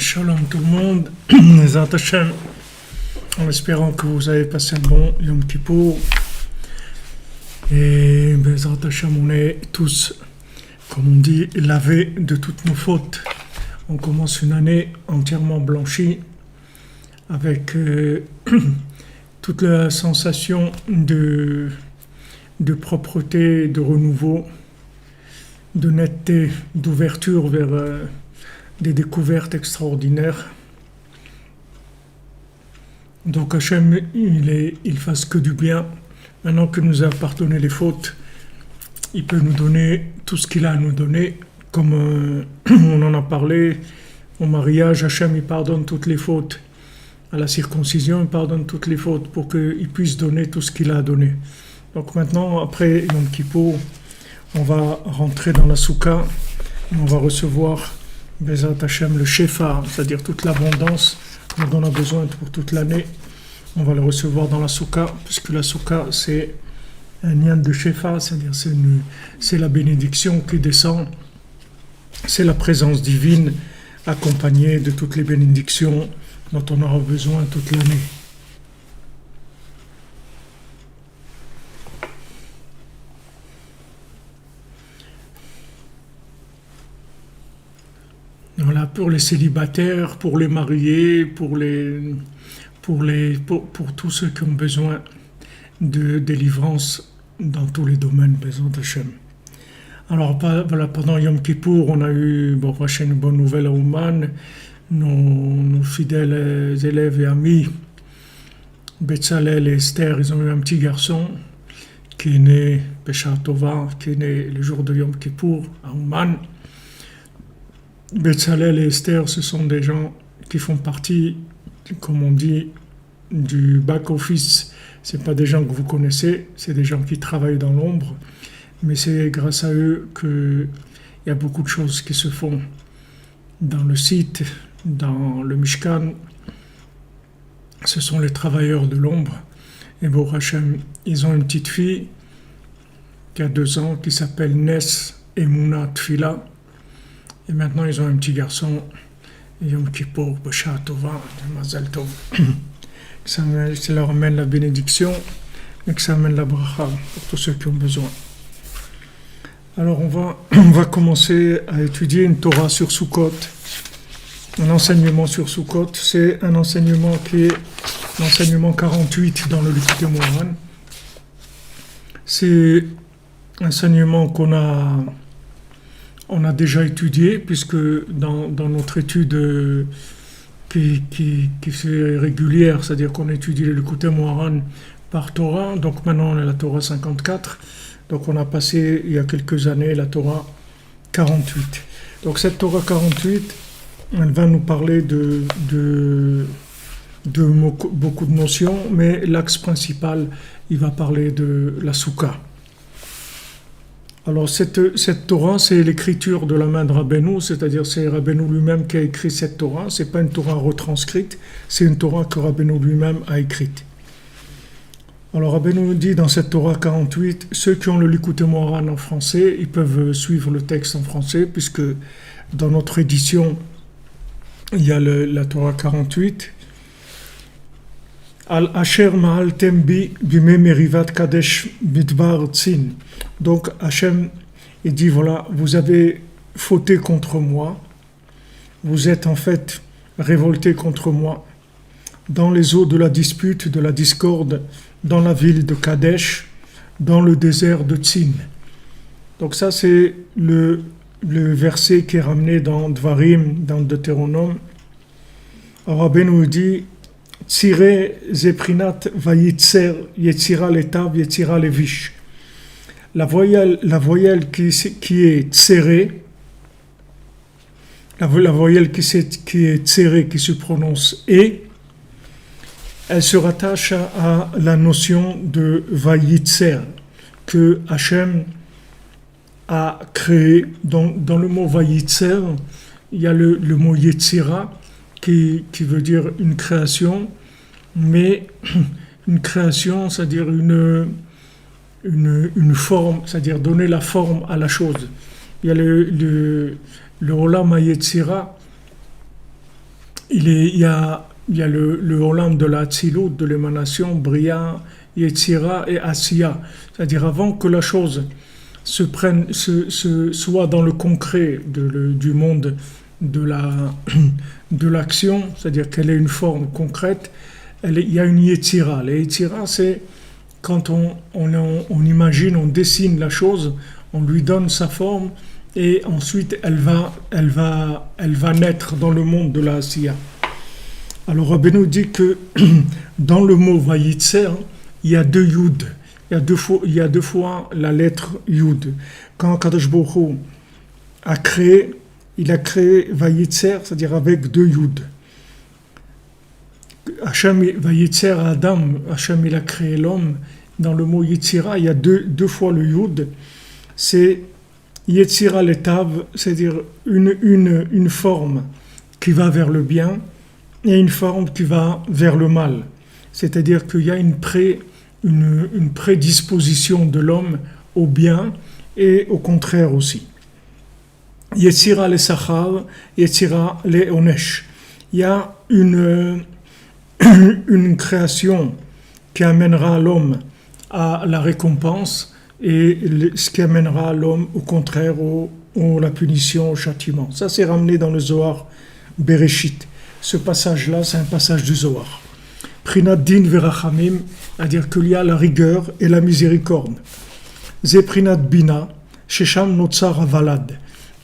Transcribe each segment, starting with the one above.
Shalom tout le monde, Bezrat Hashem, en espérant que vous avez passé un bon Yom Kippour. Et Bezrat Hashem, on est tous, comme on dit, lavés de toutes nos fautes. On commence une année entièrement blanchie, avec toute la sensation de propreté, de renouveau, de netteté, d'ouverture vers des découvertes extraordinaires. Donc Hachem, il fasse que du bien. Maintenant que nous a pardonné les fautes, il peut nous donner tout ce qu'il a à nous donner. Comme on en a parlé, au mariage, Hachem, il pardonne toutes les fautes. À la circoncision, il pardonne toutes les fautes pour qu'il puisse donner tout ce qu'il a à donner. Donc maintenant, après Yom Kippour, on va rentrer dans la soukha, on va recevoir Bezrat Hashem, le Shefa, c'est-à-dire toute l'abondance dont on a besoin pour toute l'année. On va le recevoir dans la soukha, puisque la soukha, c'est un nian de Shefa, c'est-à-dire c'est la bénédiction qui descend, c'est la présence divine accompagnée de toutes les bénédictions dont on aura besoin toute l'année. Voilà, pour les célibataires, pour les mariés, pour tous ceux qui ont besoin de délivrance dans tous les domaines, Bezrat Hashem. Alors, voilà, pendant Yom Kippour, on a eu, une bonne nouvelle à Ouman, nos fidèles élèves et amis, Betzalel et Esther, ils ont eu un petit garçon qui est né, Beshar Tova, qui est né le jour de Yom Kippour à Ouman. Betzalel et Esther, ce sont des gens qui font partie, comme on dit, du back-office. Ce pas des gens que vous connaissez, c'est des gens qui travaillent dans l'ombre, mais c'est grâce à eux qu'il y a beaucoup de choses qui se font dans le site, dans le Mishkan. Ce sont les travailleurs de l'ombre. Et Baruch Hashem, ils ont une petite fille qui a 2 ans, qui s'appelle Ness Emouna Tfila. Et maintenant, ils ont un petit garçon, Yom Kippour, Beshar Tova, Mazal Tov. Ça leur amène la bénédiction et que ça amène la bracha pour tous ceux qui ont besoin. Alors, on va commencer à étudier une Torah sur Sukkot. Un enseignement sur Sukkot, c'est un enseignement qui est l'enseignement 48 dans le Likutei Moharan. C'est un enseignement on a déjà étudié, puisque dans notre étude qui est régulière, c'est-à-dire qu'on étudie le Likutei Moharan par Torah, donc maintenant on est la Torah 54, donc on a passé il y a quelques années la Torah 48. Donc cette Torah 48, elle va nous parler de beaucoup de notions, mais l'axe principal, il va parler de la soukha. Alors cette Torah, c'est l'écriture de la main de Rabbeinu, c'est-à-dire c'est Rabbeinu lui-même qui a écrit cette Torah. C'est pas une Torah retranscrite, c'est une Torah que Rabbeinu lui-même a écrite. Alors Rabbeinu nous dit dans cette Torah 48, ceux qui ont le Likutei Moharan en français, ils peuvent suivre le texte en français, puisque dans notre édition, il y a la Torah 48. Al Asher Ma'altem bi bime merivat kadesh bidbar tzin. Donc Hachem, il dit voilà, vous avez fauté contre moi, vous êtes en fait révolté contre moi dans les eaux de la dispute, de la discorde, dans la ville de Kadesh, dans le désert de Tzin. Donc ça c'est le verset qui est ramené dans Dvarim, dans Deutéronome. Alors Rabbeinu dit Tzire zeprinat vayitzer yetzira letav yetzira levish. La voyelle qui est tsérée, la voyelle qui est tsérée, qui se prononce et, elle se rattache à la notion de vayitzer que Hachem a créé. Dans le mot vayitzer, il y a le mot yetzira qui veut dire une création, mais une création, c'est-à-dire une forme, c'est-à-dire donner la forme à la chose. Il y a le Olam HaYetzira, il y a le Olam de la Hatzilut, de l'émanation, Bria, Yetzira et Asiya. C'est-à-dire avant que la chose soit dans le concret du monde de l'action, c'est-à-dire qu'elle ait une forme concrète, il y a une Yetzira. La Yetzira, c'est quand on imagine, on dessine la chose, on lui donne sa forme, et ensuite elle va naître dans le monde de la Asiya. Alors Rabbeinu dit que dans le mot Vayitzer, il y a deux Yud. Il y a deux fois la lettre Yud. Quand Kadosh Baruch Hu il a créé Vayitzer, c'est-à-dire avec deux Yud. Hachem Vayitzer Adam, Hachem il a créé l'homme. Dans le mot Yetzira, il y a deux fois le Yud. C'est Yetzira Letav, c'est-à-dire une forme qui va vers le bien et une forme qui va vers le mal. C'est-à-dire qu'il y a une prédisposition de l'homme au bien et au contraire aussi. Yetzira le Sachar, Yetzira le Onesh. Il y a une création qui amènera l'homme à la récompense et ce qui amènera l'homme au contraire la punition, au châtiment. Ça c'est ramené dans le Zohar Bereshit. Ce passage-là, c'est un passage du Zohar. Prinat din verachamim, c'est-à-dire qu'il y a la rigueur et la miséricorde. Ze prinat bina, shesham notzar avalad.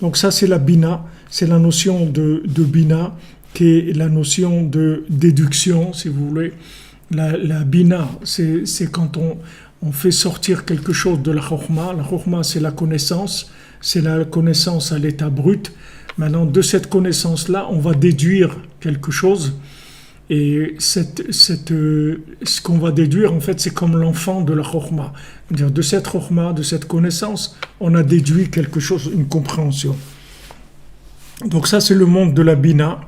Donc ça c'est la bina, c'est la notion de bina, qui est la notion de déduction, si vous voulez. La bina, c'est quand on fait sortir quelque chose de la chokhma. La chokhma, c'est la connaissance à l'état brut. Maintenant, de cette connaissance-là, on va déduire quelque chose. Et ce qu'on va déduire, en fait, c'est comme l'enfant de la chokhma. C'est-à-dire, de cette chokhma, de cette connaissance, on a déduit quelque chose, une compréhension. Donc ça, c'est le monde de la bina.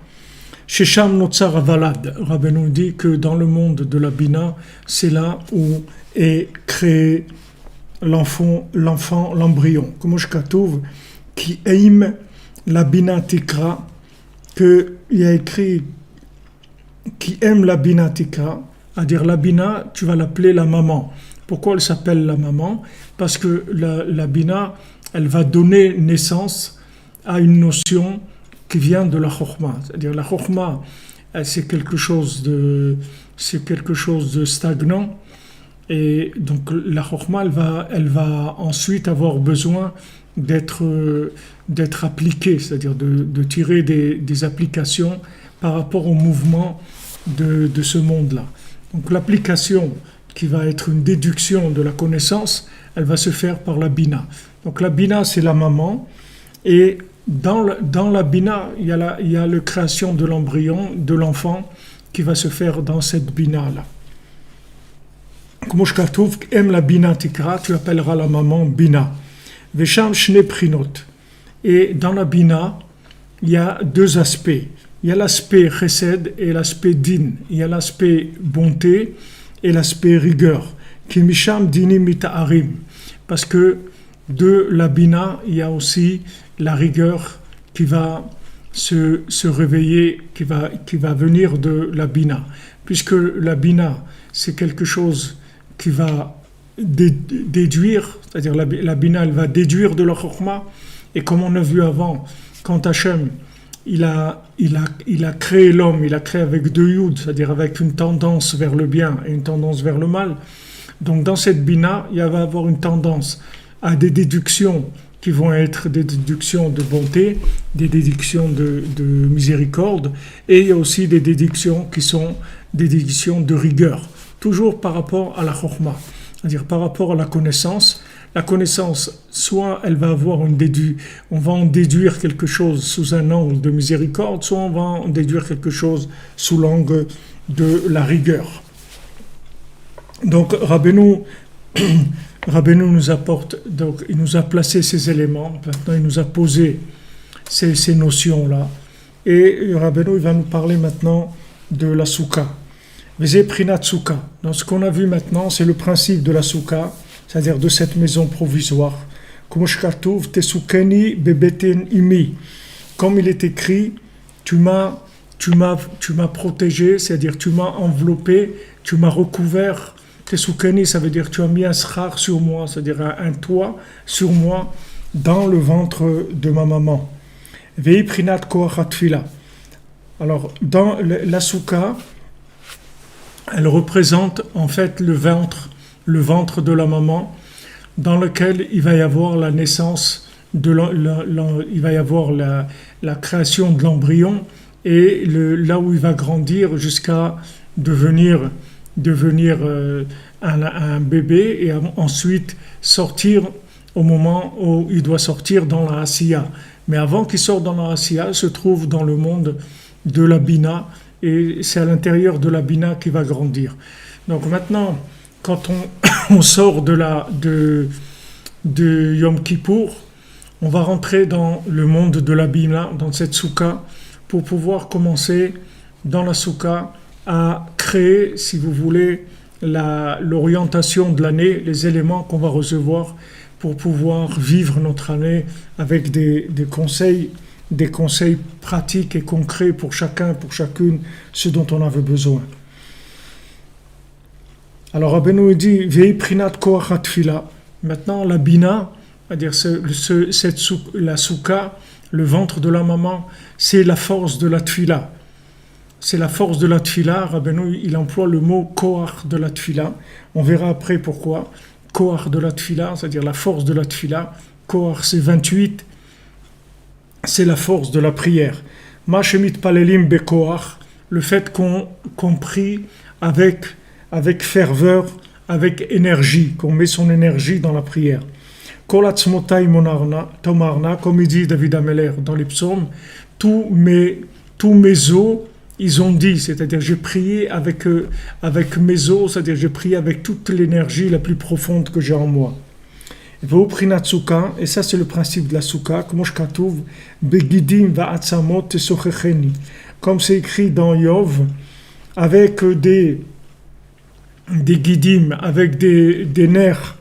Shesham notzar avalad. Rabbeinu dit que dans le monde de la bina, c'est là où est créé l'embryon. Comme je katouv, qui aime la bina tikra, qu'il y a écrit qui aime la bina tikra, c'est-à-dire la bina, tu vas l'appeler la maman. Pourquoi elle s'appelle la maman? Parce que la bina, elle va donner naissance à une notion qui vient de la chokhma. C'est-à-dire la chokhma, c'est quelque chose de stagnant. Et donc la chokhma, elle va ensuite avoir besoin d'être appliquée, c'est-à-dire de tirer des applications par rapport au mouvement de ce monde-là. Donc l'application qui va être une déduction de la connaissance, elle va se faire par la bina. Donc la bina, c'est la maman, et dans la bina, il y a la création de l'embryon, de l'enfant, qui va se faire dans cette bina-là. Comme je trouve, aime la bina tikra, tu appelleras la maman bina. Vesham shne prinot. Et dans la bina, il y a deux aspects. Il y a l'aspect chesed et l'aspect din. Il y a l'aspect bonté et l'aspect rigueur. Kimisham dinim mita'arim. Parce que de la bina, il y a aussi la rigueur qui va se réveiller, qui va venir de la bina. Puisque la bina, c'est quelque chose qui va déduire, c'est-à-dire la bina, elle va déduire de la chokhma. Et comme on a vu avant, quand Hachem, il a créé l'homme, il a créé avec deux yud, c'est-à-dire avec une tendance vers le bien et une tendance vers le mal. Donc dans cette bina, il va y avoir une tendance à des déductions qui vont être des déductions de bonté, des déductions de miséricorde, et il y a aussi des déductions qui sont des déductions de rigueur, toujours par rapport à la chokhma, c'est-à-dire par rapport à la connaissance. La connaissance, soit elle va avoir on va en déduire quelque chose sous un angle de miséricorde, soit on va en déduire quelque chose sous l'angle de la rigueur. Donc Rabbeinu nous apporte, donc il nous a placé ces éléments, maintenant il nous a posé ces notions-là, et Rabbeinu il va nous parler maintenant de la soukha. Vezé prinat soukha. Donc ce qu'on a vu maintenant, c'est le principe de la soukha, c'est-à-dire de cette maison provisoire. Comme il est écrit, tu m'as tu m'as protégé, c'est-à-dire tu m'as enveloppé, tu m'as recouvert. Tesukeni, ça veut dire tu as mis un schar sur moi, c'est-à-dire un toit sur moi dans le ventre de ma maman. Vei prinat koach hatfila. Alors, dans la soukha, elle représente en fait le ventre de la maman, dans lequel il va y avoir la naissance, il va y avoir la création de l'embryon et là où il va grandir jusqu'à devenir un bébé et ensuite sortir au moment où il doit sortir dans la Asiya. Mais avant qu'il sorte dans la Asiya, il se trouve dans le monde de la Bina et c'est à l'intérieur de la Bina qu'il va grandir. Donc maintenant, quand on sort de Yom Kippour, on va rentrer dans le monde de la Bina, dans cette soukha, pour pouvoir commencer dans la soukha à créer, si vous voulez, l'orientation de l'année, les éléments qu'on va recevoir pour pouvoir vivre notre année avec des conseils pratiques et concrets pour chacun, pour chacune, ce dont on avait besoin. Alors Rabbeinu dit Vei prinat koach hatfila. Maintenant la bina, c'est-à-dire la soukha, le ventre de la maman, c'est la force de la tfila. C'est la force de la tfila. Rabbeinu, il emploie le mot koach de la tfila. On verra après pourquoi. Koach de la tfila, c'est-à-dire la force de la tfila. Koach, c'est 28. C'est la force de la prière. Ma shemit palelim bekoach, le fait qu'on prie avec ferveur, avec énergie, qu'on met son énergie dans la prière. Kol atzmotai tomarna, comme il dit David Ameller dans les psaumes, tous mes os, ils ont dit, c'est-à-dire j'ai prié avec mes os, c'est-à-dire j'ai prié avec toute l'énergie la plus profonde que j'ai en moi. Et ça c'est le principe de la soukha, comme c'est écrit dans Yov, avec des guidim, avec des nerfs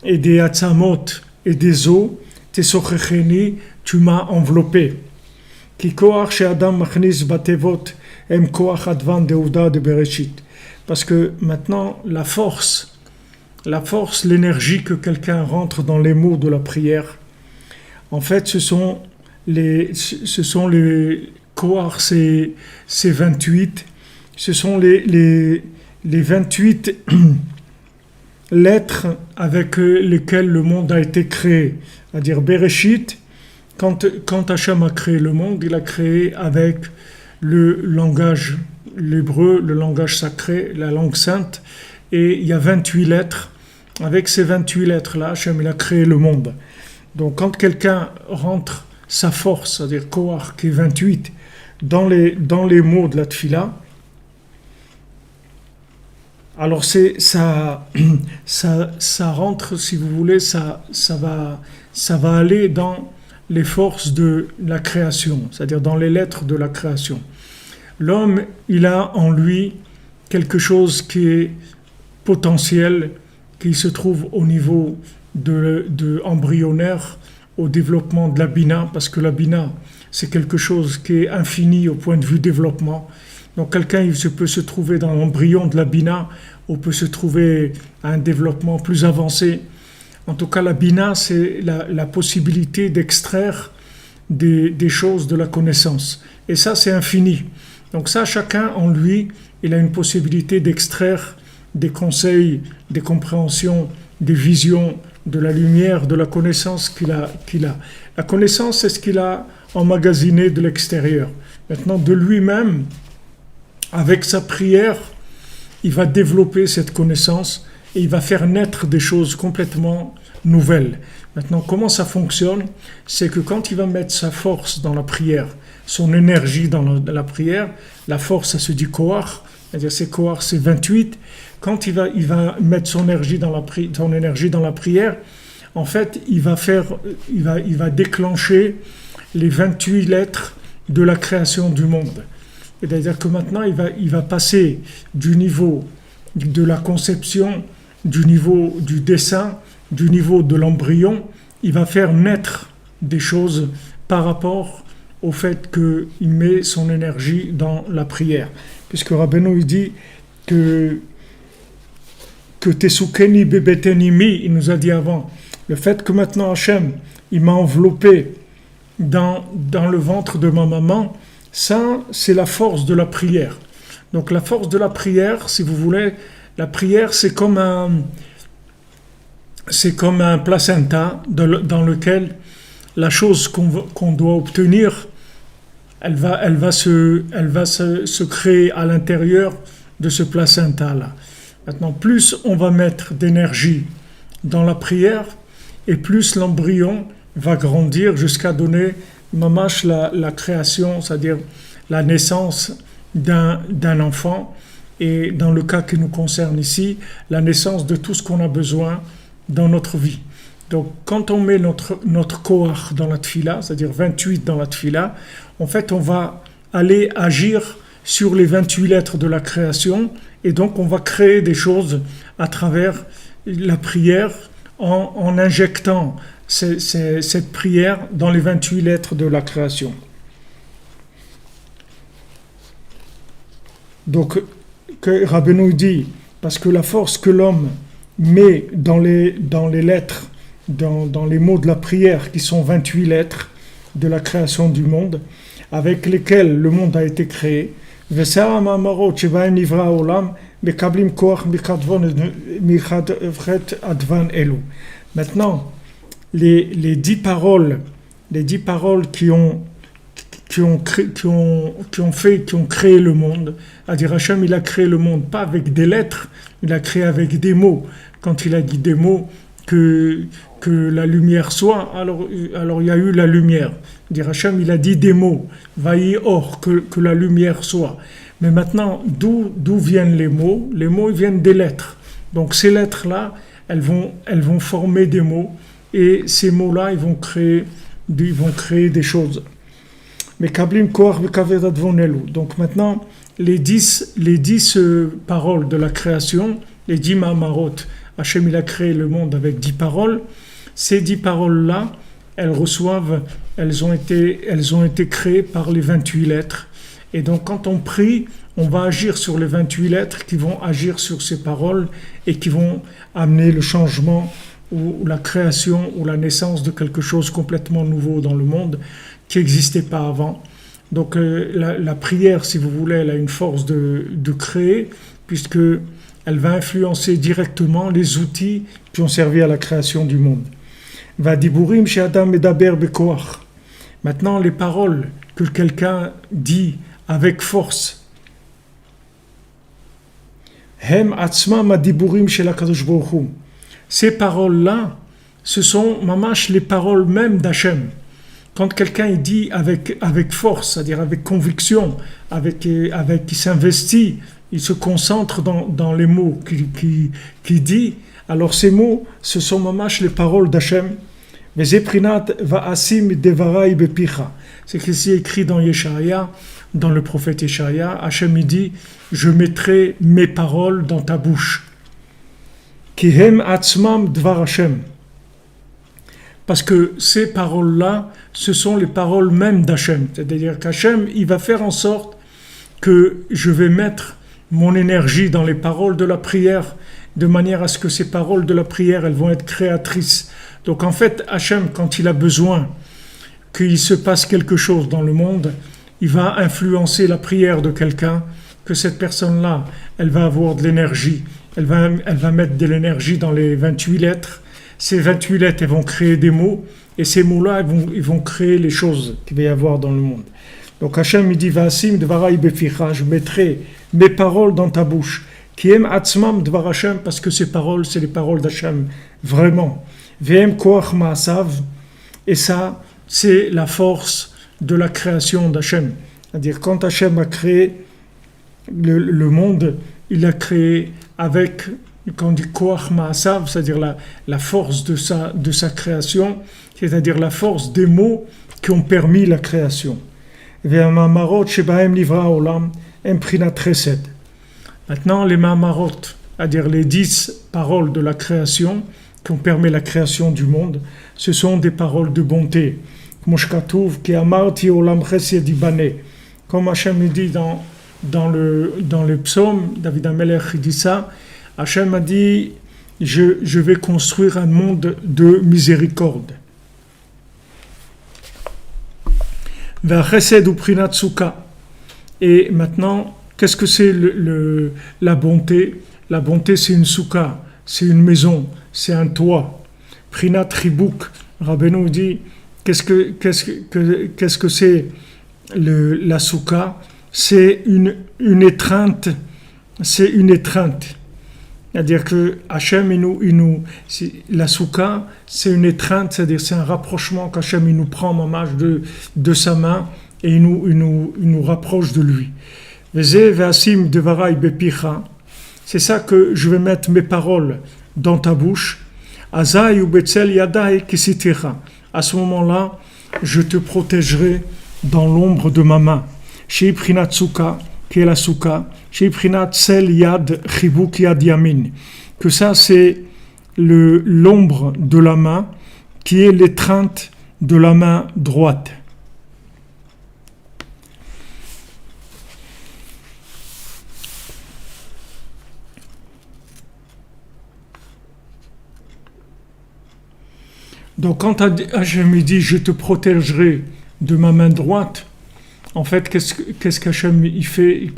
et des atzamot et des os, tesochecheni, tu m'as enveloppé. Ki koach she'adam machnis batevot em koach advan deouda de Bereshit. Parce que maintenant, la force, l'énergie que quelqu'un rentre dans les mots de la prière, en fait, ce sont les koach, c'est 28, ce sont les 28 lettres avec lesquelles le monde a été créé. C'est-à-dire Bereshit, quand Hachem a créé le monde, il a créé avec le langage, l'hébreu, le langage sacré, la langue sainte, et il y a 28 lettres. Avec ces 28 lettres-là, Hachem il a créé le monde. Donc quand quelqu'un rentre sa force, c'est-à-dire Koach, qui est 28, dans les mots de la Tfila, alors ça rentre, si vous voulez, ça va aller dans les forces de la création, c'est-à-dire dans les lettres de la création. L'homme, il a en lui quelque chose qui est potentiel, qui se trouve au niveau de embryonnaire, au développement de la bina, parce que la bina, c'est quelque chose qui est infini au point de vue développement. Donc quelqu'un peut se trouver dans l'embryon de la bina, ou peut se trouver à un développement plus avancé. En tout cas, la bina, c'est la possibilité d'extraire des choses de la connaissance. Et ça, c'est infini. Donc ça, chacun en lui, il a une possibilité d'extraire des conseils, des compréhensions, des visions, de la lumière, de la connaissance qu'il a. La connaissance, c'est ce qu'il a emmagasiné de l'extérieur. Maintenant, de lui-même, avec sa prière, il va développer cette connaissance et il va faire naître des choses complètement nouvelles. Maintenant, comment ça fonctionne? C'est que quand il va mettre sa force dans la prière, son énergie dans la prière, la force, ça se dit koach, c'est-à-dire c'est koach, c'est 28. Quand il va mettre son énergie dans la prière, en fait, il va déclencher les 28 lettres de la création du monde. C'est-à-dire que maintenant, il va passer du niveau de la conception, du niveau du dessin, du niveau de l'embryon, il va faire naître des choses par rapport au fait qu'il met son énergie dans la prière. Puisque Rabbeinu il dit que Tesukeni bebetenimi, il nous a dit avant, le fait que maintenant Hachem, il m'a enveloppé dans le ventre de ma maman, ça c'est la force de la prière. Donc la force de la prière, si vous voulez, la prière c'est comme un placenta dans lequel la chose qu'on doit obtenir, elle va se créer à l'intérieur de ce placenta-là. Maintenant, plus on va mettre d'énergie dans la prière, et plus l'embryon va grandir jusqu'à donner mamash la création, c'est-à-dire la naissance d'un enfant, et dans le cas qui nous concerne ici, la naissance de tout ce qu'on a besoin dans notre vie. Donc, quand on met notre koach dans la tfila, c'est-à-dire 28 dans la tfila, en fait, on va aller agir sur les 28 lettres de la création, et donc on va créer des choses à travers la prière en injectant cette prière dans les 28 lettres de la création. Donc, que Rabbeinu dit, parce que la force que l'homme met dans les lettres, dans les mots de la prière, qui sont 28 lettres de la création du monde, avec lesquelles le monde a été créé, maintenant, les 10 paroles qui ont créé le monde, c'est-à-dire Hachem il a créé le monde pas avec des lettres, il a créé avec des mots. Quand il a dit des mots que la lumière soit, alors il y a eu la lumière. Dire Hachem il a dit des mots, vaï or, que la lumière soit. Mais maintenant, d'où viennent les mots? Les mots ils viennent des lettres. Donc ces lettres-là, elles vont former des mots, et ces mots-là, ils vont créer des choses. Mais kablim koach bekavedat vonelu. Donc maintenant, les 10 paroles de la création, les 10 mamarot, Hachem il a créé le monde avec 10 paroles. Ces 10 paroles-là, elles ont été créées par les 28 lettres. Et donc quand on prie, on va agir sur les 28 lettres qui vont agir sur ces paroles et qui vont amener le changement ou la création ou la naissance de quelque chose complètement nouveau dans le monde qui n'existait pas avant. Donc la prière, si vous voulez, elle a une force de créer, puisque elle va influencer directement les outils qui ont servi à la création du monde. Vadiburim chez Adam medaber bekoach. Maintenant, les paroles que quelqu'un dit avec force. Hem atzmam adiburim shel HaKadosh Baruch Hu. Ces paroles-là, ce sont mamash les paroles même d'Hachem. Quand quelqu'un il dit avec force, c'est-à-dire avec conviction, qui s'investit, il se concentre dans les mots qu'il dit, alors ces mots, ce sont mamash les paroles d'Hachem. Vezeprinat va'asim devarai bepicha. C'est ce qui est écrit dans Yeshaya, dans le prophète Yeshaya. Hachem il dit, je mettrai mes paroles dans ta bouche. Kihem atzmam dvar Hachem. Parce que ces paroles-là, ce sont les paroles même d'Hachem. C'est-à-dire qu'Hachem, il va faire en sorte que je vais mettre mon énergie dans les paroles de la prière, de manière à ce que ces paroles de la prière, elles vont être créatrices. Donc en fait, Hachem, quand il a besoin qu'il se passe quelque chose dans le monde, il va influencer la prière de quelqu'un, que cette personne-là, elle va avoir de l'énergie, elle va mettre de l'énergie dans les 28 lettres. Ces 28 lettres, elles vont créer des mots, et ces mots-là, ils vont créer les choses qu'il va y avoir dans le monde. Donc Hachem, il dit, Vasim dvarai beficha, je mettrai mes paroles dans ta bouche. Qui aime atzmam dvar Hachem, parce que ces paroles, c'est les paroles d'Hachem, vraiment. V'em koach ma'asav, et ça, c'est la force de la création d'Hachem. C'est-à-dire, quand Hachem a créé le monde, il a créé avec, quand on dit koach ma'asav, c'est-à-dire la force de sa création, c'est-à-dire la force des mots qui ont permis la création. Ve'amamarot shebahem livra olam emprinat chesed. Maintenant, les mamarot, c'est-à-dire les 10 paroles de la création qui ont permis la création du monde, ce sont des paroles de bonté. כמו שכתוב, כי אמרתי עולם חסד ייבנה. Comme Hachem dit dans le psaume, David Amelech dit ça, Hachem a dit, je vais construire un monde de miséricorde. V'achesed uprinat suka. Et maintenant, qu'est-ce que c'est la bonté? La bonté, c'est une souka, c'est une maison, c'est un toit. Prinat ribuk. Rabbeinu dit, qu'est-ce que c'est la souka? C'est une étreinte. C'est une étreinte. C'est-à-dire que Hachem, la souka, c'est une étreinte, c'est-à-dire c'est un rapprochement qu'Hachem il nous prend en marche de sa main et il nous rapproche de lui. C'est ça que je vais mettre mes paroles dans ta bouche. À ce moment-là, je te protégerai dans l'ombre de ma main. Chez Prinat Souka, qui est la Souka, chez Prinat Sel Yad Chibuk Yad Yamin. Que ça, c'est l'ombre de la main, qui est l'étreinte de la main droite. Donc quand Hachem dit je te protégerai de ma main droite, en fait qu'est-ce qu'Hachem il fait?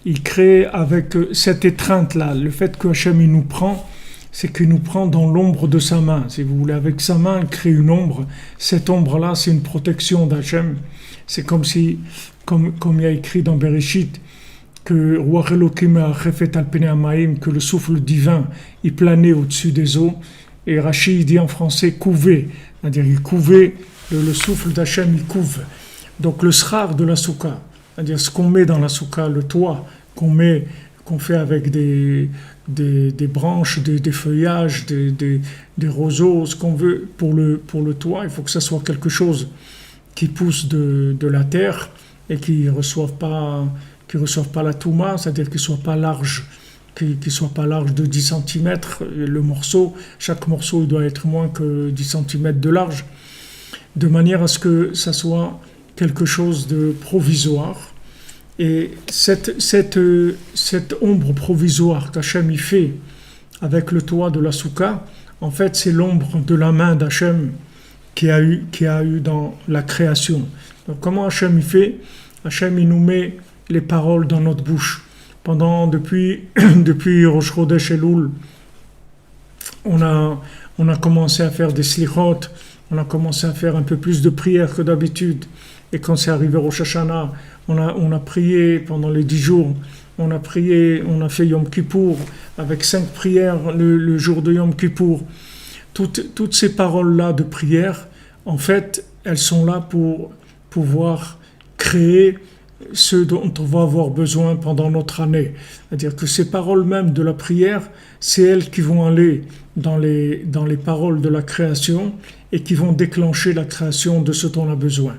Il crée avec cette étreinte là, le fait que Hachem il nous prend, c'est qu'il nous prend dans l'ombre de sa main. Si vous voulez, avec sa main il crée une ombre. Cette ombre là c'est une protection d'Hachem. C'est comme si, comme il y a écrit dans Bereshit, que Ruach Elokim ha'chefet al penei ha'mayim, que le souffle divin il planait au-dessus des eaux. Et Rashi dit en français couver, c'est-à-dire il couvait, le souffle d'Hachem il couve. Donc le srar de la souka, c'est-à-dire ce qu'on met dans la souka, le toit qu'on fait avec des branches, des feuillages, des roseaux, ce qu'on veut pour le toit, il faut que ça soit quelque chose qui pousse de la terre et qui ne reçoive pas la touma, c'est-à-dire qu'il ne soit pas large. Qui ne soit pas large de 10 cm, le morceau, chaque morceau il doit être moins que 10 cm de large, de manière à ce que ça soit quelque chose de provisoire. Et cette ombre provisoire qu'Hachem y fait avec le toit de la souka, en fait c'est l'ombre de la main d'Hachem qui a eu dans la création. Donc comment Hachem y fait? Hachem il nous met les paroles dans notre bouche. Depuis Rosh Chodesh Elul, on a commencé à faire des slichot, on a commencé à faire un peu plus de prières que d'habitude. Et quand c'est arrivé Rosh Hashanah, on a prié pendant les 10 jours, on a fait Yom Kippour avec 5 prières le jour de Yom Kippour. Toutes ces paroles-là de prière, en fait, elles sont là pour pouvoir créer ce dont on va avoir besoin pendant notre année. C'est-à-dire que ces paroles même de la prière, c'est elles qui vont aller dans les paroles de la création et qui vont déclencher la création de ce dont on a besoin.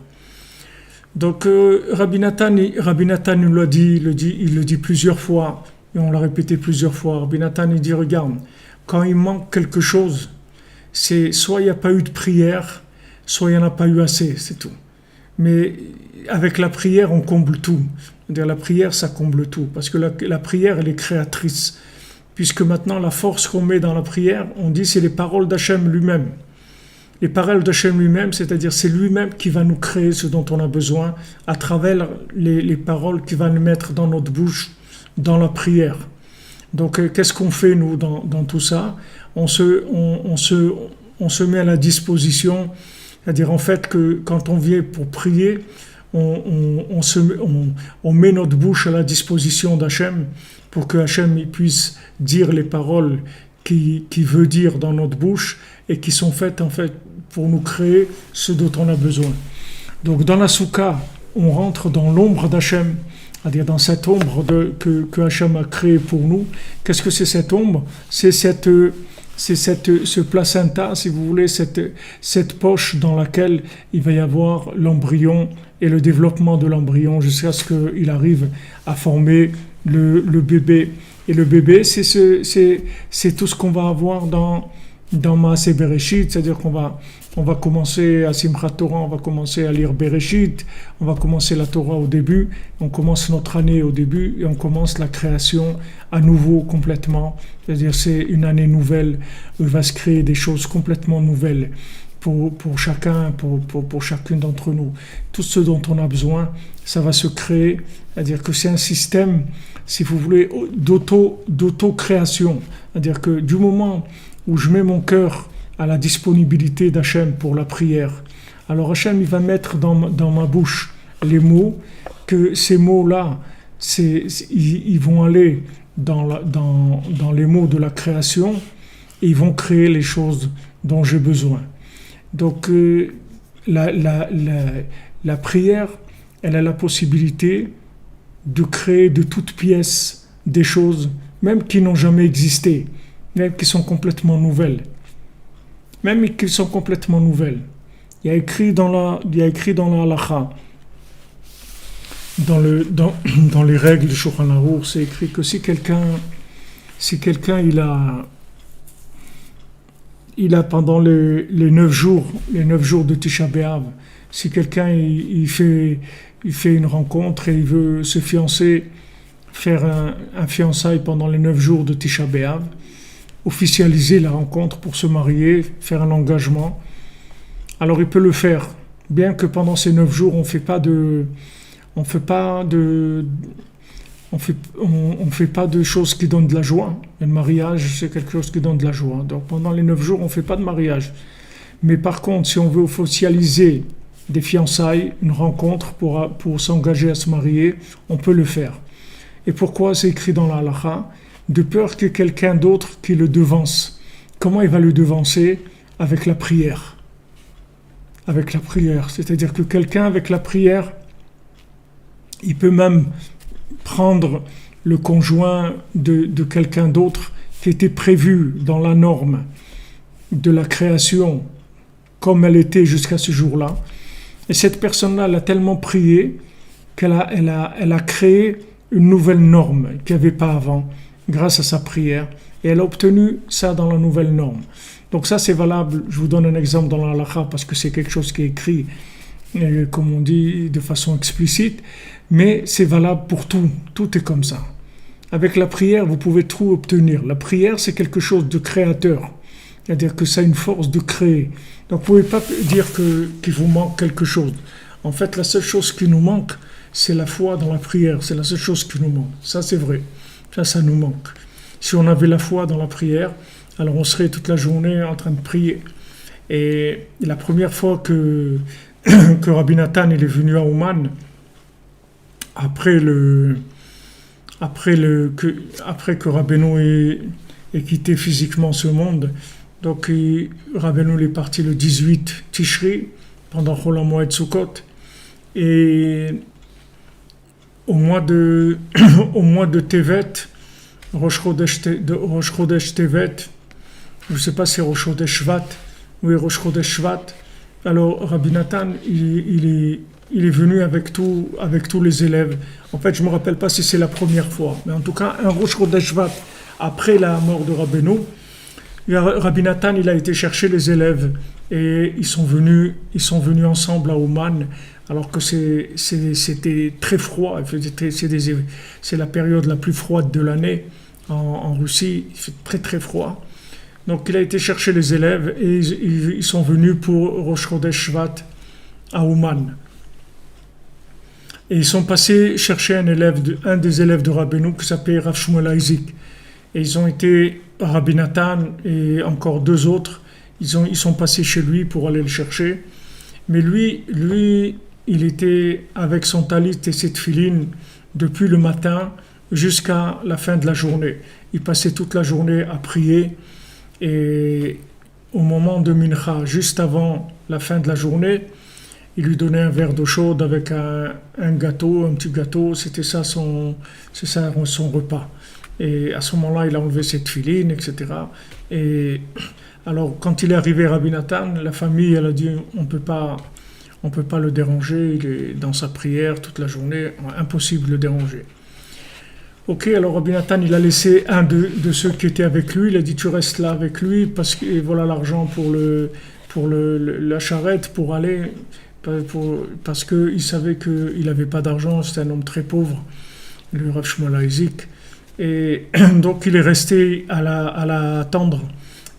Donc Rabbi Nathan nous l'a dit, il le dit plusieurs fois, et on l'a répété plusieurs fois. Rabbi Nathan il dit, regarde, quand il manque quelque chose, c'est soit il n'y a pas eu de prière, soit il n'y en a pas eu assez, c'est tout. Mais avec la prière, on comble tout. C'est-à-dire la prière, ça comble tout. Parce que la prière, elle est créatrice. Puisque maintenant, la force qu'on met dans la prière, on dit, c'est les paroles d'Hachem lui-même. Les paroles d'Hachem lui-même, c'est-à-dire c'est lui-même qui va nous créer ce dont on a besoin à travers les paroles qu'il va nous mettre dans notre bouche, dans la prière. Donc, qu'est-ce qu'on fait, nous, dans tout ça? On se met à la disposition. C'est-à-dire, en fait, que quand on vient pour prier, on met notre bouche à la disposition d'Hachem pour que Hachem puisse dire les paroles qu'il veut dire dans notre bouche et qui sont faites en fait pour nous créer ce dont on a besoin. Donc dans la souka, on rentre dans l'ombre d'Hachem, c'est-à-dire dans cette ombre que Hachem a créée pour nous. Qu'est-ce que c'est cette ombre? C'est ce placenta, si vous voulez, cette poche dans laquelle il va y avoir l'embryon et le développement de l'embryon jusqu'à ce qu'il arrive à former le bébé. Et le bébé, c'est tout ce qu'on va avoir dans Maaseh Bereshit, c'est-à-dire on va commencer à Simchat Torah, on va commencer à lire Bereshit, on va commencer la Torah au début, on commence notre année au début et on commence la création à nouveau complètement, c'est-à-dire c'est une année nouvelle où il va se créer des choses complètement nouvelles pour chacun, pour chacune d'entre nous. Tout ce dont on a besoin, ça va se créer, c'est-à-dire que c'est un système, si vous voulez, d'auto-création, c'est-à-dire que du moment où je mets mon cœur à la disponibilité d'Hachem pour la prière, alors Hachem il va mettre dans ma bouche les mots, que ces mots-là, ils vont aller dans les mots de la création et ils vont créer les choses dont j'ai besoin. Donc la prière, elle a la possibilité de créer de toutes pièces des choses, même qui n'ont jamais existé, même qui sont complètement nouvelles. Même qui sont complètement nouvelles. Il y a écrit dans la halakha, dans les règles du Shulchan Aruch, c'est écrit que si quelqu'un il a pendant les 9 jours de Tisha B'Av, si quelqu'un il fait une rencontre et il veut se fiancer, faire un fiançailles pendant les 9 jours de Tisha B'Av, officialiser la rencontre pour se marier, faire un engagement, alors il peut le faire, bien que pendant ces 9 jours on fait pas de choses qui donnent de la joie. Le mariage, c'est quelque chose qui donne de la joie. Donc pendant les 9 jours, on ne fait pas de mariage. Mais par contre, si on veut officialiser des fiançailles, une rencontre pour s'engager à se marier, on peut le faire. Et pourquoi c'est écrit dans la halakha? De peur que quelqu'un d'autre qui le devance. Comment il va le devancer? Avec la prière. Avec la prière. C'est-à-dire que quelqu'un avec la prière, il peut même prendre le conjoint de quelqu'un d'autre qui était prévu dans la norme de la création comme elle était jusqu'à ce jour-là. Et cette personne-là, elle a tellement prié qu'elle a créé une nouvelle norme qu'il n'y avait pas avant grâce à sa prière. Et elle a obtenu ça dans la nouvelle norme. Donc ça, c'est valable. Je vous donne un exemple dans la halakha parce que c'est quelque chose qui est écrit, comme on dit, de façon explicite. Mais c'est valable pour tout. Tout est comme ça. Avec la prière, vous pouvez tout obtenir. La prière, c'est quelque chose de créateur. C'est-à-dire que ça a une force de créer. Donc vous ne pouvez pas dire qu'il vous manque quelque chose. En fait, la seule chose qui nous manque, c'est la foi dans la prière. C'est la seule chose qui nous manque. Ça, c'est vrai. Ça nous manque. Si on avait la foi dans la prière, alors on serait toute la journée en train de prier. Et la première fois que Rabbi Nathan il est venu à Ouman, après que Rabbeinu ait quitté physiquement ce monde, donc Rabbeinu est parti le 18 Tishri, pendant Chol HaMoed Sukkot, et au mois de Tevet, Rosh Chodesh Tevet, je ne sais pas si c'est Rosh Chodesh Shvat, oui, Rosh Chodesh Shvat, alors Rabbi Nathan, il est venu avec tous les élèves. En fait, je ne me rappelle pas si c'est la première fois, mais en tout cas, un Rosh Chodesh Shvat, après la mort de Rabbeinu, Rabbi Nathan, il a été chercher les élèves et ils sont venus ensemble à Ouman, alors que c'était très froid. C'est la période la plus froide de l'année en Russie. Il fait très très froid. Donc il a été chercher les élèves et ils sont venus pour Rosh Chodesh Shvat à Ouman. Et ils sont passés chercher un des élèves de Rabbeinu qui s'appelait Rav Shmuel Isaac. Et ils ont été, Rabbi Nathan et encore 2 autres, ils sont passés chez lui pour aller le chercher. Mais lui, il était avec son talit et ses tefilines depuis le matin jusqu'à la fin de la journée. Il passait toute la journée à prier. Et au moment de Mincha, juste avant la fin de la journée, il lui donnait un verre d'eau chaude avec un petit gâteau. C'était ça son repas. Et à ce moment-là, il a enlevé ses tefilines, etc. Et alors, quand il est arrivé à Rabbi Nathan, la famille, elle a dit, on peut pas le déranger, il est dans sa prière toute la journée, impossible de le déranger. Ok, alors Rabbi Nathan, il a laissé un de ceux qui étaient avec lui. Il a dit, tu restes là avec lui parce que et voilà l'argent pour la charrette pour aller, parce qu'il savait qu'il n'avait pas d'argent. C'était un homme très pauvre, le Rav Shmuel Isaac. Et donc il est resté à la attendre.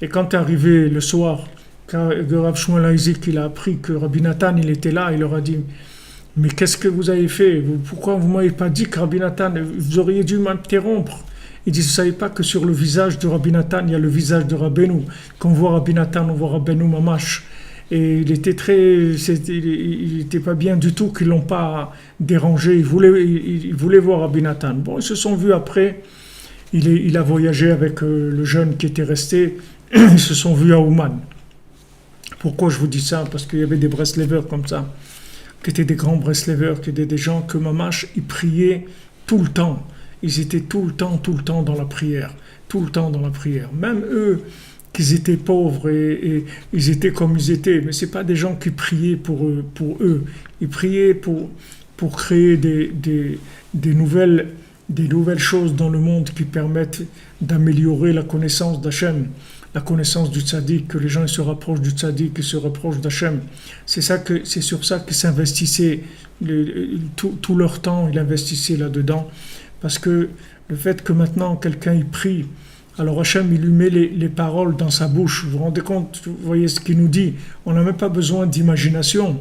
Et quand est arrivé le soir, quand le Rav Shmuel Isaac il a appris que Rabbi Nathan il était là, il leur a dit, mais qu'est-ce que vous avez fait? Pourquoi vous ne m'avez pas dit que Rabbi Nathan, vous auriez dû m'interrompre? Il dit, vous ne savez pas que sur le visage de Rabbi Nathan, il y a le visage de Rabbeinu. Quand on voit Rabbi Nathan, on voit Rabbeinu Mamash. Et il était pas bien du tout qu'ils ne l'ont pas dérangé. Il voulait voir Rabbi Nathan. Bon, ils se sont vus après. Il a voyagé avec le jeune qui était resté. Ils se sont vus à Ouman. Pourquoi je vous dis ça? Parce qu'il y avait des Breslevers comme ça, qui étaient des grands Breslevers, qui étaient des gens que Mamash, ils priaient tout le temps. Ils étaient tout le temps dans la prière. Tout le temps dans la prière. Même eux, qu'ils étaient pauvres et ils étaient comme ils étaient. Mais ce n'est pas des gens qui priaient pour eux. Ils priaient pour créer des nouvelles choses dans le monde qui permettent d'améliorer la connaissance d'Hachem, la connaissance du tzaddik, que les gens se rapprochent du tzaddik, qu'ils se rapprochent d'Hachem. C'est sur ça qu'ils s'investissaient tout leur temps, ils investissaient là-dedans. Parce que le fait que maintenant quelqu'un y prie, alors Hachem il lui met les paroles dans sa bouche. Vous vous rendez compte, vous voyez ce qu'il nous dit. On n'a même pas besoin d'imagination.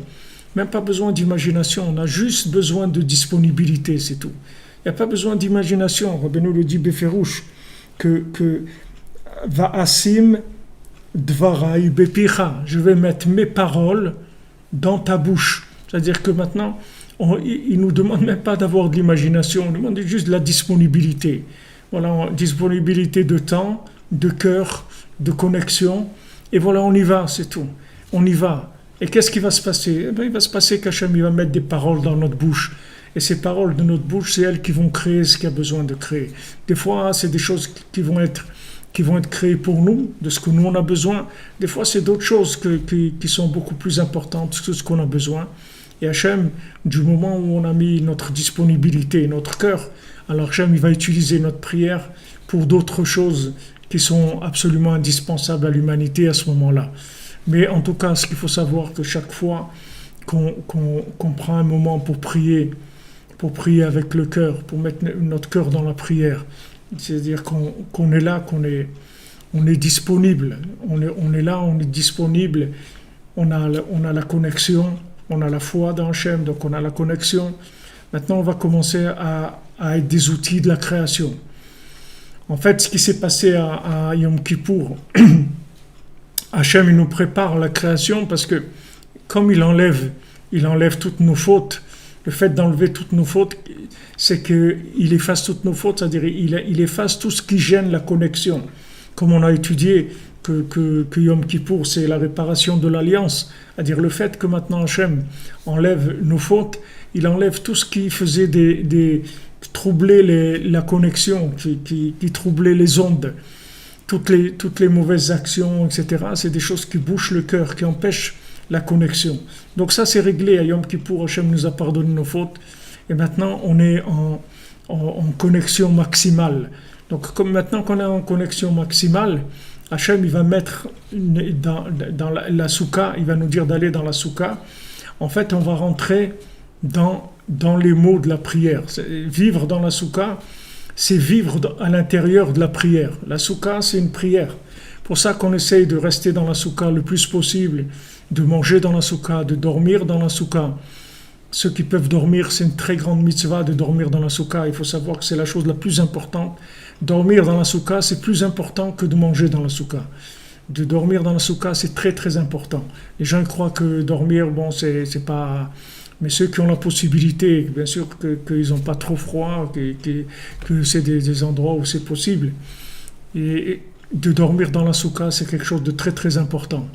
Même pas besoin d'imagination. On a juste besoin de disponibilité, c'est tout. Il n'y a pas besoin d'imagination. Rabbeinu le dit Beferouche, que Va'asim dvarai bepicha. Je vais mettre mes paroles dans ta bouche. C'est-à-dire que maintenant, il ne nous demande même pas d'avoir de l'imagination, on nous demande juste de la disponibilité. Voilà, disponibilité de temps, de cœur, de connexion. Et voilà, on y va, c'est tout. On y va. Et qu'est-ce qui va se passer? Il va se passer qu'Hachem il va mettre des paroles dans notre bouche. Et ces paroles de notre bouche, c'est elles qui vont créer ce qu'il y a besoin de créer. Des fois, c'est des choses qui vont être créées pour nous, de ce que nous on a besoin. Des fois, c'est d'autres choses qui sont beaucoup plus importantes que ce qu'on a besoin. Et Hachem, du moment où on a mis notre disponibilité, notre cœur, alors Hachem, il va utiliser notre prière pour d'autres choses qui sont absolument indispensables à l'humanité à ce moment-là. Mais en tout cas, ce qu'il faut savoir, que chaque fois qu'on prend un moment pour prier avec le cœur, pour mettre notre cœur dans la prière, c'est-à-dire qu'on est là, on est disponible, on est là, on est disponible, on a la connexion, on a la foi dans Hachem, donc on a la connexion. Maintenant, on va commencer à être des outils de la création. En fait, ce qui s'est passé à Yom Kippour, Hachem, il nous prépare la création parce que comme il enlève toutes nos fautes, le fait d'enlever toutes nos fautes, c'est qu'il efface toutes nos fautes, c'est-à-dire il efface tout ce qui gêne la connexion. Comme on a étudié que Yom Kippour, c'est la réparation de l'alliance, c'est-à-dire le fait que maintenant Hachem enlève nos fautes, il enlève tout ce qui faisait troubler la connexion, qui troublait les ondes, toutes les mauvaises actions, etc. C'est des choses qui bouchent le cœur, qui empêchent la connexion. Donc ça, c'est réglé à Yom Kippour. Hachem nous a pardonné nos fautes. Et maintenant, on est en connexion maximale. Donc comme maintenant qu'on est en connexion maximale, Hachem, il va mettre dans la soukha, il va nous dire d'aller dans la soukha. En fait, on va rentrer dans les mots de la prière. Vivre dans la soukha, c'est vivre à l'intérieur de la prière. La soukha, c'est une prière. Pour ça qu'on essaye de rester dans la soukha le plus possible, de manger dans la soukha, de dormir dans la soukha. Ceux qui peuvent dormir, c'est une très grande mitzvah de dormir dans la soukha. Il faut savoir que c'est la chose la plus importante. Dormir dans la soukha, c'est plus important que de manger dans la soukha. De dormir dans la soukha, c'est très très important. Les gens croient que dormir, bon, c'est pas... Mais ceux qui ont la possibilité, bien sûr qu'ils n'ont pas trop froid, que c'est des endroits où c'est possible. Et de dormir dans la soukha, c'est quelque chose de très très important.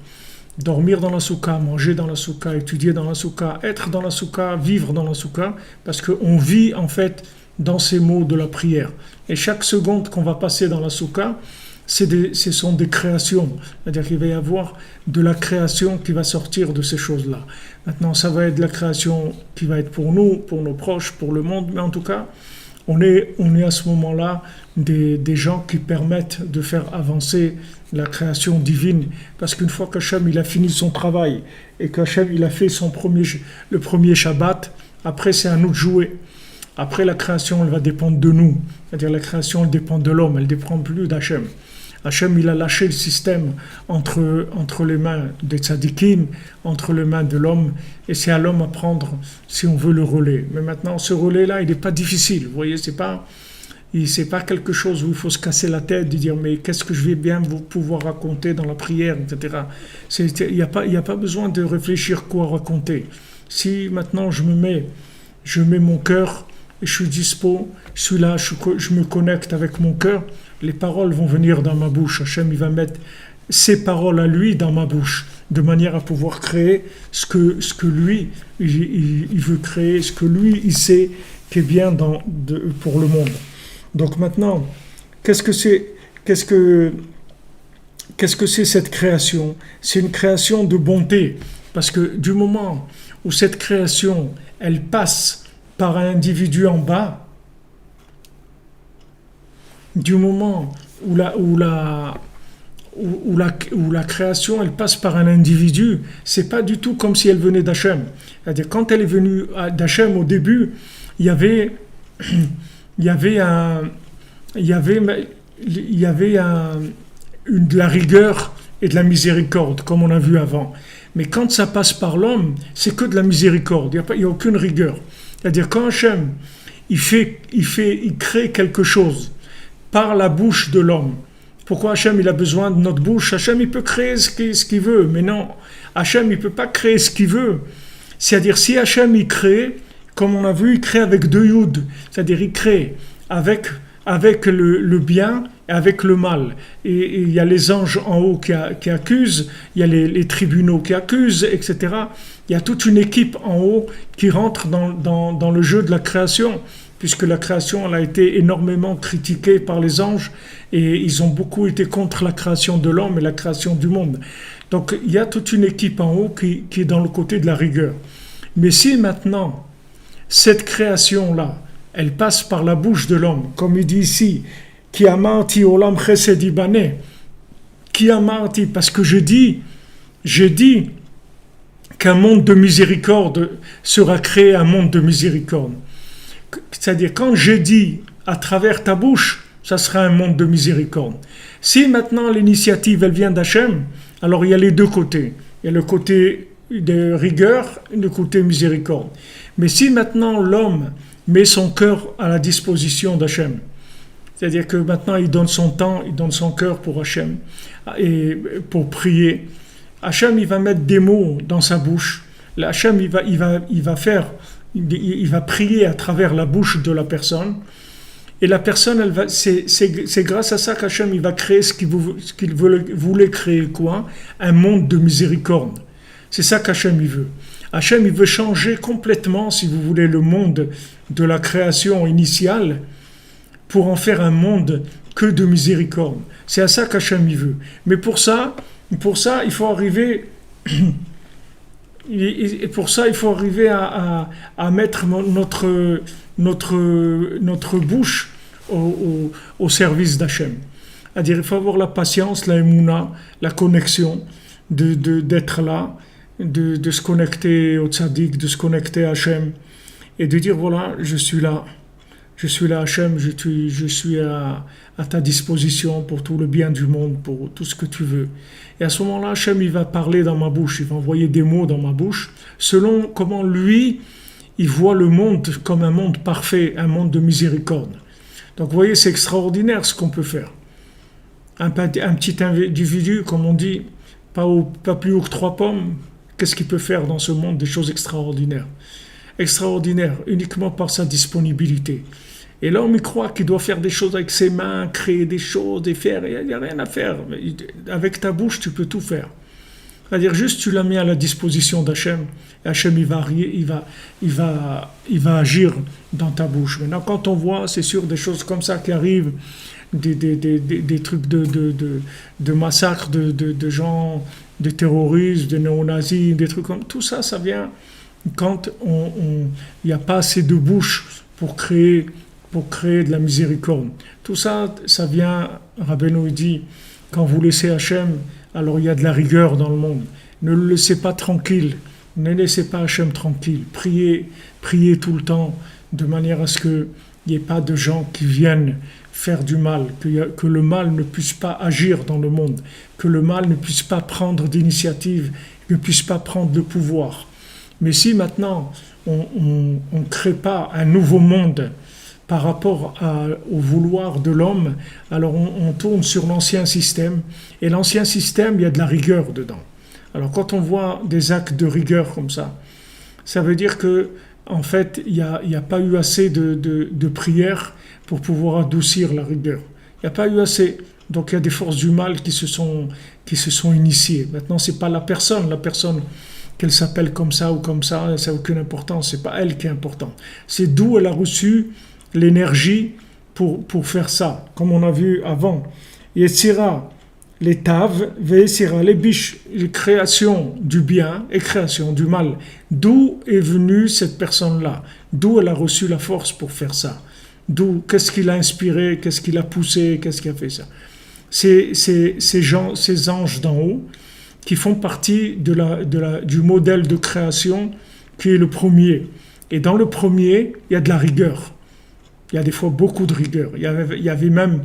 Dormir dans la soukha, manger dans la soukha, étudier dans la soukha, être dans la soukha, vivre dans la soukha, parce qu'on vit en fait dans ces mots de la prière. Et chaque seconde qu'on va passer dans la soukha, ce sont des créations. C'est-à-dire qu'il va y avoir de la création qui va sortir de ces choses-là. Maintenant, ça va être de la création qui va être pour nous, pour nos proches, pour le monde, mais en tout cas, on est à ce moment-là des gens qui permettent de faire avancer la création divine. Parce qu'une fois qu'Hachem il a fini son travail et qu'Hachem il a fait le premier Shabbat, après c'est à nous de jouer. Après la création elle va dépendre de nous. C'est-à-dire la création elle dépend de l'homme, elle ne dépend plus d'Hachem. Hachem, il a lâché le système entre les mains des tzadikim, entre les mains de l'homme, et c'est à l'homme à prendre si on veut le relais. Mais maintenant, ce relais-là, il n'est pas difficile. Vous voyez, c'est pas quelque chose où il faut se casser la tête, de dire mais qu'est-ce que je vais bien pouvoir raconter dans la prière, etc. Il n'y a pas besoin de réfléchir quoi raconter. Si maintenant je mets mon cœur, et je suis dispo, je suis là, je me connecte avec mon cœur, les paroles vont venir dans ma bouche. Hachem, il va mettre ses paroles à lui dans ma bouche, de manière à pouvoir créer ce que lui, il veut créer, ce que lui, il sait qui est bien pour le monde. Donc maintenant, qu'est-ce que c'est cette création? C'est une création de bonté. Parce que du moment où cette création, elle passe par un individu en bas, du moment où la création elle passe par un individu, c'est pas du tout comme si elle venait d'Hachem. C'est-à-dire quand elle est venue d'Hachem au début, il y avait de la rigueur et de la miséricorde, comme on a vu avant. Mais quand ça passe par l'homme, c'est que de la miséricorde. Il n'y a aucune rigueur. C'est-à-dire quand Hachem il crée quelque chose par la bouche de l'homme. Pourquoi Hachem il a besoin de notre bouche? Hachem il peut créer ce qu'il veut, mais non, Hachem il peut pas créer ce qu'il veut. C'est-à-dire si Hachem il crée, comme on a vu, il crée avec deux yud, c'est-à-dire il crée avec le bien et avec le mal. Et il y a les anges en haut qui accusent, il y a les tribunaux qui accusent, etc. Il y a toute une équipe en haut qui rentre dans le jeu de la création, puisque la création elle a été énormément critiquée par les anges et ils ont beaucoup été contre la création de l'homme et la création du monde. Donc il y a toute une équipe en haut qui est dans le côté de la rigueur. Mais si maintenant, cette création-là, elle passe par la bouche de l'homme, comme il dit ici, qui a menti olam chesed ibane, qui a menti, parce que je dis qu'un monde de miséricorde sera créé, un monde de miséricorde. C'est-à-dire, quand j'ai dit à travers ta bouche, ça sera un monde de miséricorde. Si maintenant l'initiative, elle vient d'Hachem, alors il y a les deux côtés. Il y a le côté de rigueur et le côté miséricorde. Mais si maintenant l'homme met son cœur à la disposition d'Hachem, c'est-à-dire que maintenant il donne son temps, il donne son cœur pour Hachem, et pour prier, Hachem il va mettre des mots dans sa bouche. Hachem il va prier à travers la bouche de la personne, et la personne, c'est grâce à ça qu'Hachem il va créer ce qu'il voulait créer, quoi? Un monde de miséricorde. C'est ça qu'Hachem il veut. Hachem il veut changer complètement, si vous voulez, le monde de la création initiale pour en faire un monde que de miséricorde. C'est à ça qu'Hachem il veut. Mais pour ça, il faut arriver... Et pour ça, il faut arriver à mettre notre bouche au service d'Hachem. C'est-à-dire, il faut avoir la patience, la émouna, la connexion, d'être là, de se connecter au tzaddik, de se connecter à Hachem, et de dire, voilà, je suis là Hachem, je suis à ta disposition pour tout le bien du monde, pour tout ce que tu veux. Et à ce moment-là, Hachem, il va parler dans ma bouche, il va envoyer des mots dans ma bouche, selon comment lui, il voit le monde comme un monde parfait, un monde de miséricorde. Donc vous voyez, c'est extraordinaire ce qu'on peut faire. Un petit individu, comme on dit, pas plus haut que 3 pommes, qu'est-ce qu'il peut faire dans ce monde? Des choses extraordinaires. Extraordinaires, uniquement par sa disponibilité. Et l'homme, il croit qu'il doit faire des choses avec ses mains, créer des choses, et faire, il n'y a rien à faire. Avec ta bouche, tu peux tout faire. C'est-à-dire, juste tu la mets à la disposition d'Hachem, et Hachem, il va agir dans ta bouche. Maintenant, quand on voit, c'est sûr, des choses comme ça qui arrivent, des trucs de massacres de gens, de terroristes, de néo-nazis, des trucs comme tout ça, ça vient quand il n'y a pas assez de bouche pour créer pour créer de la miséricorde. Tout ça, ça vient, Rabbeinu dit, quand vous laissez Hachem, alors il y a de la rigueur dans le monde. Ne le laissez pas tranquille, ne laissez pas Hachem tranquille. Priez tout le temps, de manière à ce qu'il n'y ait pas de gens qui viennent faire du mal, que le mal ne puisse pas agir dans le monde, que le mal ne puisse pas prendre d'initiative, ne puisse pas prendre le pouvoir. Mais si maintenant on ne crée pas un nouveau monde par rapport au vouloir de l'homme, alors on tourne sur l'ancien système, et l'ancien système, il y a de la rigueur dedans. Alors quand on voit des actes de rigueur comme ça veut dire que en fait, il n'y a pas eu assez de prières pour pouvoir adoucir la rigueur. Il n'y a pas eu assez. Donc il y a des forces du mal qui se sont initiées. Maintenant, ce n'est pas la personne qu'elle s'appelle comme ça ou comme ça n'a aucune importance. Ce n'est pas elle qui est importante. C'est d'où elle a reçu l'énergie pour faire ça, comme on a vu avant. Yetzira, les taves, ve'yetzira, les biches, les créations du bien et création du mal. D'où est venue cette personne-là? D'où elle a reçu la force pour faire ça? D'où, qu'est-ce qui l'a inspiré? Qu'est-ce qui l'a poussé? Qu'est-ce qui a fait ça? C'est ces anges d'en haut qui font partie du modèle de création qui est le premier. Et dans le premier, il y a de la rigueur. Il y a des fois beaucoup de rigueur. Il y avait même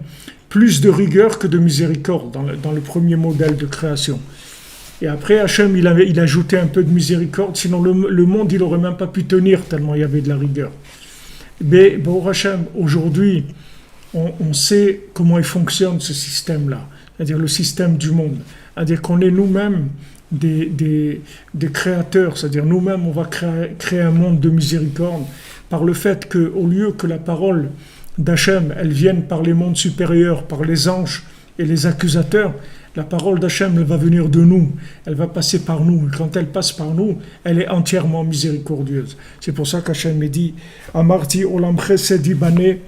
plus de rigueur que de miséricorde dans le premier modèle de création. Et après, Hachem, il a ajouté un peu de miséricorde, sinon le monde, il n'aurait même pas pu tenir tellement il y avait de la rigueur. Mais bon, Hachem, aujourd'hui, on sait comment il fonctionne ce système-là, c'est-à-dire le système du monde. C'est-à-dire qu'on est nous-mêmes des créateurs, c'est-à-dire nous-mêmes, on va créer un monde de miséricorde par le fait qu'au lieu que la parole d'Hachem, elle vienne par les mondes supérieurs, par les anges et les accusateurs, la parole d'Hachem, elle va venir de nous, elle va passer par nous. Et quand elle passe par nous, elle est entièrement miséricordieuse. C'est pour ça qu'Hachem me dit, Amarti olam chesed ibaneh,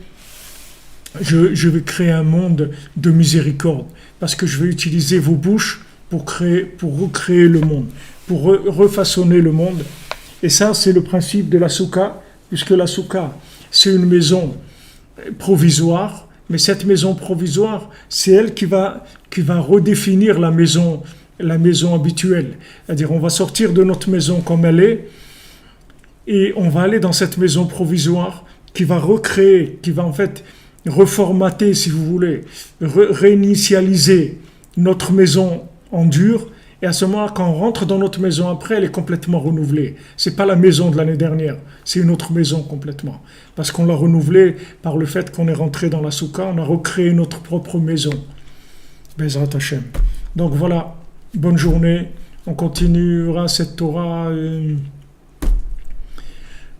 je vais créer un monde de miséricorde, parce que je vais utiliser vos bouches pour recréer le monde, pour refaçonner le monde. Et ça, c'est le principe de la soukha, puisque la soukha, c'est une maison provisoire, mais cette maison provisoire, c'est elle qui va redéfinir la maison habituelle. C'est-à-dire, on va sortir de notre maison comme elle est, et on va aller dans cette maison provisoire qui va recréer, qui va en fait reformater, si vous voulez, réinitialiser notre maison en dur. Et à ce moment-là, quand on rentre dans notre maison après, elle est complètement renouvelée. C'est pas la maison de l'année dernière, c'est une autre maison complètement. Parce qu'on l'a renouvelée par le fait qu'on est rentré dans la soukha, on a recréé notre propre maison. Bezrat Hashem. Donc voilà, bonne journée. On continuera cette Torah.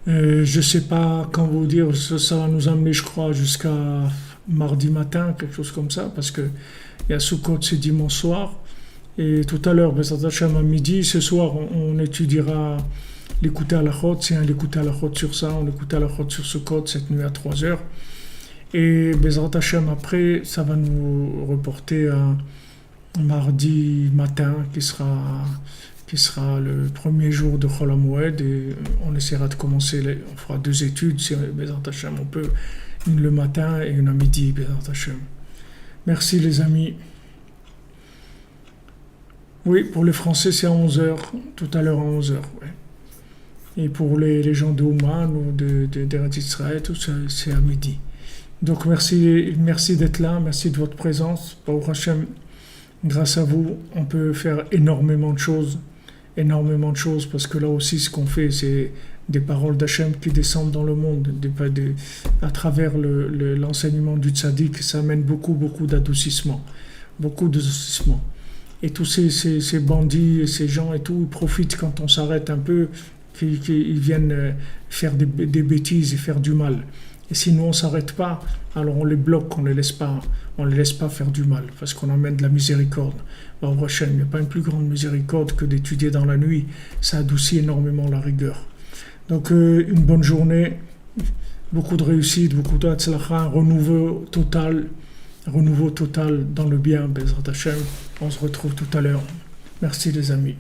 Je sais pas quand vous dire, ça va nous amener, je crois, jusqu'à mardi matin, quelque chose comme ça, parce que il y a Sukkot, c'est dimanche soir. Et tout à l'heure, Bezrat Hashem à midi, ce soir, on étudiera l'écouter à la chôte, c'est un l'écouter à la chôte sur ça, on l'écouter à la chôte sur Sukkot cette nuit à 3h. Et Bezrat Hashem après, ça va nous reporter à mardi matin, qui sera le premier jour de Chol HaMoed, et on essaiera de commencer, on fera 2 études, si Bezrat Hashem on peut, une le matin et une à midi, Bezrat Hashem. Merci les amis. Oui, pour les Français, c'est à 11h, tout à l'heure à 11h. Ouais. Et pour les gens de Ouman ou d'Eretz Israël, tout ça, c'est à midi. Donc merci d'être là, merci de votre présence. Baruch Hashem, grâce à vous, on peut faire énormément de choses, parce que là aussi, ce qu'on fait, c'est des paroles d'Hachem qui descendent dans le monde, à travers l'enseignement du tzaddik, ça amène beaucoup d'adoucissement, Et tous ces bandits et ces gens et tout, ils profitent quand on s'arrête un peu, qu'ils viennent faire des bêtises et faire du mal. Et si nous on s'arrête pas, alors on les bloque, on les laisse pas faire du mal, parce qu'on amène de la miséricorde. Baruch Hashem, il n'y a pas une plus grande miséricorde que d'étudier dans la nuit, ça adoucit énormément la rigueur. Donc une bonne journée, beaucoup de réussite, beaucoup d'Hatzlacha, renouveau total dans le bien, Bezrat Hashem. On se retrouve tout à l'heure. Merci les amis.